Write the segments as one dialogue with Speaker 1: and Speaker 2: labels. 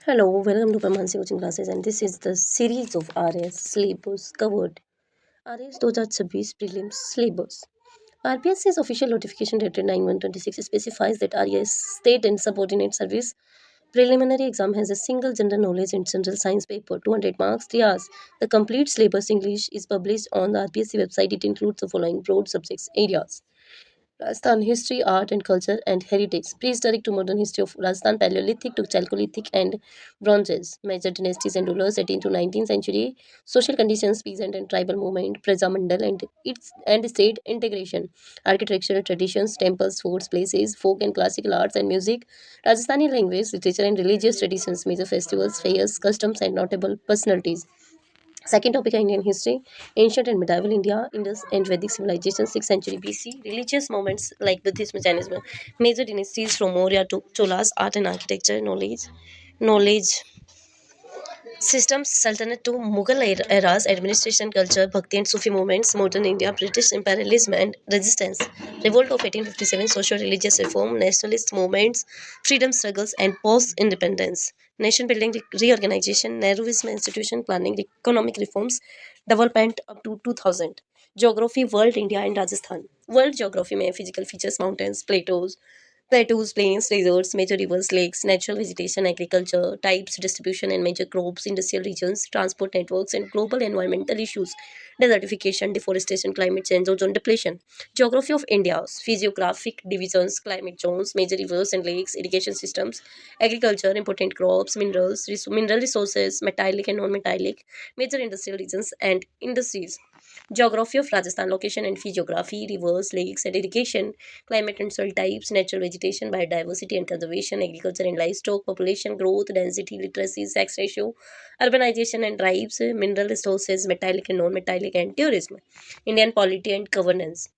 Speaker 1: Hello, welcome to Byparmanshi coaching classes, and this is the series of RS syllabus covered. RS 2026 prelims syllabus. RPSC's official notification dated 9/1/26 specifies that RS state and subordinate service preliminary exam has a single general knowledge and general science paper, 200 marks, 3 hours. The complete syllabus English is published on the RPSC website. It includes the following broad subjects areas: Rajasthan history, art and culture and heritage. Prehistoric to modern history of Rajasthan, Paleolithic to Chalcolithic and Bronze Age. Major dynasties and rulers 18th to 19th century. Social conditions, peasant and tribal movement, Prajamandal and state integration. Architectural traditions, temples, forts, places, folk and classical arts and music. Rajasthani language, literature and religious traditions, major festivals, fairs, customs and notable personalities. Second topic, Indian history. Ancient and medieval India, Indus and Vedic civilization, 6th century BC. Religious movements like Buddhism, Jainism. Major dynasties from Maurya to Cholas, art and architecture, knowledge systems, Sultanate to Mughal eras, administration, culture, Bhakti and Sufi movements, modern India, British imperialism and resistance, revolt of 1857, social-religious reform, nationalist movements, freedom struggles and post-independence, nation building reorganization, Nehruism institution planning, economic reforms, development up to 2000. Geography, world, India and Rajasthan. World geography में physical features, mountains, plateaus, plains, deserts, major rivers, lakes, natural vegetation, agriculture, types, distribution and major crops, industrial regions, transport networks, and global environmental issues, desertification, deforestation, climate change, ozone depletion. Geography of India, physiographic divisions, climate zones, major rivers and lakes, irrigation systems, agriculture, important crops, mineral resources, metallic and non-metallic, major industrial regions and industries. Geography of Rajasthan, location and physiography, rivers, lakes, and irrigation, climate and soil types, natural vegetation, biodiversity and conservation, agriculture and livestock, population growth, density, literacy, sex ratio, urbanization and tribes, mineral resources, metallic and non-metallic, and tourism. Indian polity and governance.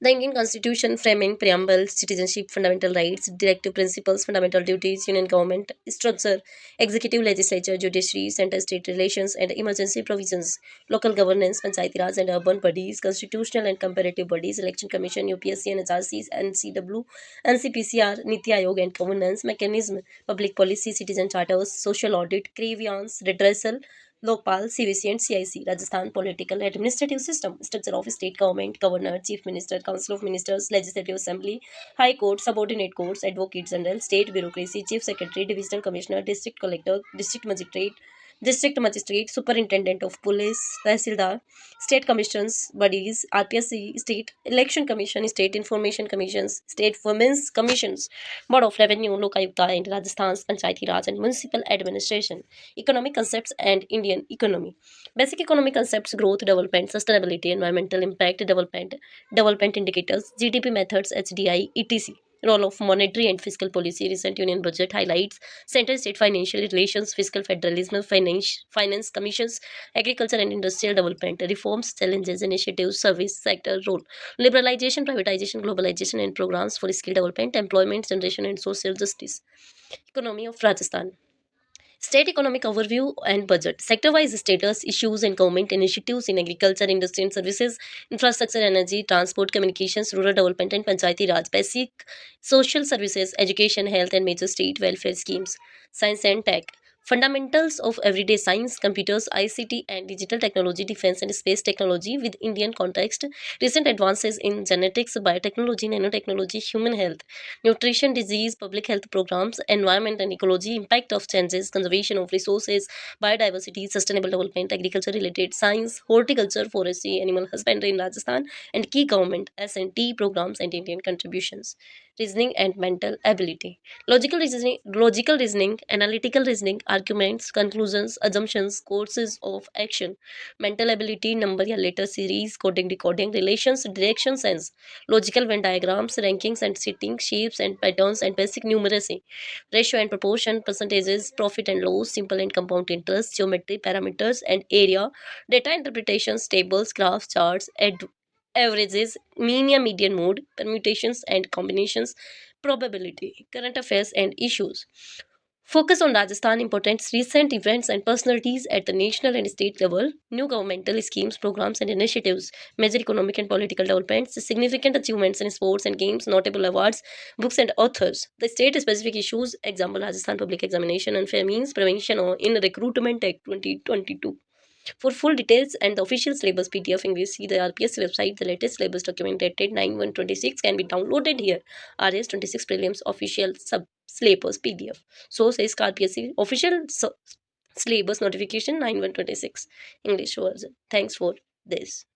Speaker 1: The Indian Constitution framing preamble, citizenship, fundamental rights, directive principles, fundamental duties, union government structure, executive, legislature, judiciary, center-state relations, and emergency provisions, local governance, panchayati raj and urban bodies, constitutional and comparative bodies, election commission, UPSC, NHRC, NCW, NCPCR, Niti Aayog, and governance mechanism, public policy, citizen charters, social audit, grievance redressal, Lokpal, CVC, and CIC, Rajasthan political administrative system, structure of state government, governor, chief minister, council of ministers, legislative assembly, high court, subordinate courts, advocate general, state bureaucracy, chief secretary, divisional commissioner, district collector, district magistrate, superintendent of police, tahsildar, state commissions, bodies, RPSC, state election commission, state information commissions, state women's commissions, board of revenue, Lokayukta, and Rajasthan's Panchayati Raj and municipal administration. Economic concepts and Indian economy. Basic economic concepts: growth, development, sustainability, environmental impact, development indicators, GDP methods, HDI, etc. Role of monetary and fiscal policy. Recent union budget highlights central state financial relations, fiscal federalism, finance commissions, agriculture and industrial development, reforms, challenges, initiatives, service sector role, liberalization, privatization, globalization, and programs for skill development, employment generation, and social justice. Economy of Rajasthan. State economic overview and budget. Sector-wise status, issues and government initiatives in agriculture, industry and services, infrastructure, energy, transport, communications, rural development and Panchayati Raj. Basic social services, education, health and major state welfare schemes. Science and tech. Fundamentals of everyday science, computers, ICT and digital technology, defense and space technology with Indian context. Recent advances in genetics, biotechnology, nanotechnology, human health, nutrition, disease, public health programs, environment and ecology, impact of changes, conservation of resources, biodiversity, sustainable development, agriculture related science, horticulture, forestry, animal husbandry in Rajasthan, and key government S&T programs and Indian contributions. Reasoning and mental ability. Logical reasoning, analytical reasoning, arguments, conclusions, assumptions, courses of action. Mental ability, number या letter series, coding, decoding, relations, direction, sense. Logical Venn diagrams, rankings and setting, shapes and patterns, and basic numeracy, ratio and proportion, percentages, profit and loss, simple and compound interest, geometry, parameters and area, data interpretations, tables, graphs, charts, averages, median mode, permutations and combinations, probability, current affairs and issues. Focus on Rajasthan importance, recent events and personalities at the national and state level, new governmental schemes, programs and initiatives, major economic and political developments, significant achievements in sports and games, notable awards, books and authors. The state-specific issues, example Rajasthan Public Examination and Famines Prevention or in Recruitment Act 2022. For full details and the official syllabus PDF English, see the RPS website. The latest syllabus document dated 9/1/26 can be downloaded here. RS26 Prelims official sub syllabus PDF. So says RPSC official syllabus notification 9/1/26 English version. Thanks for this.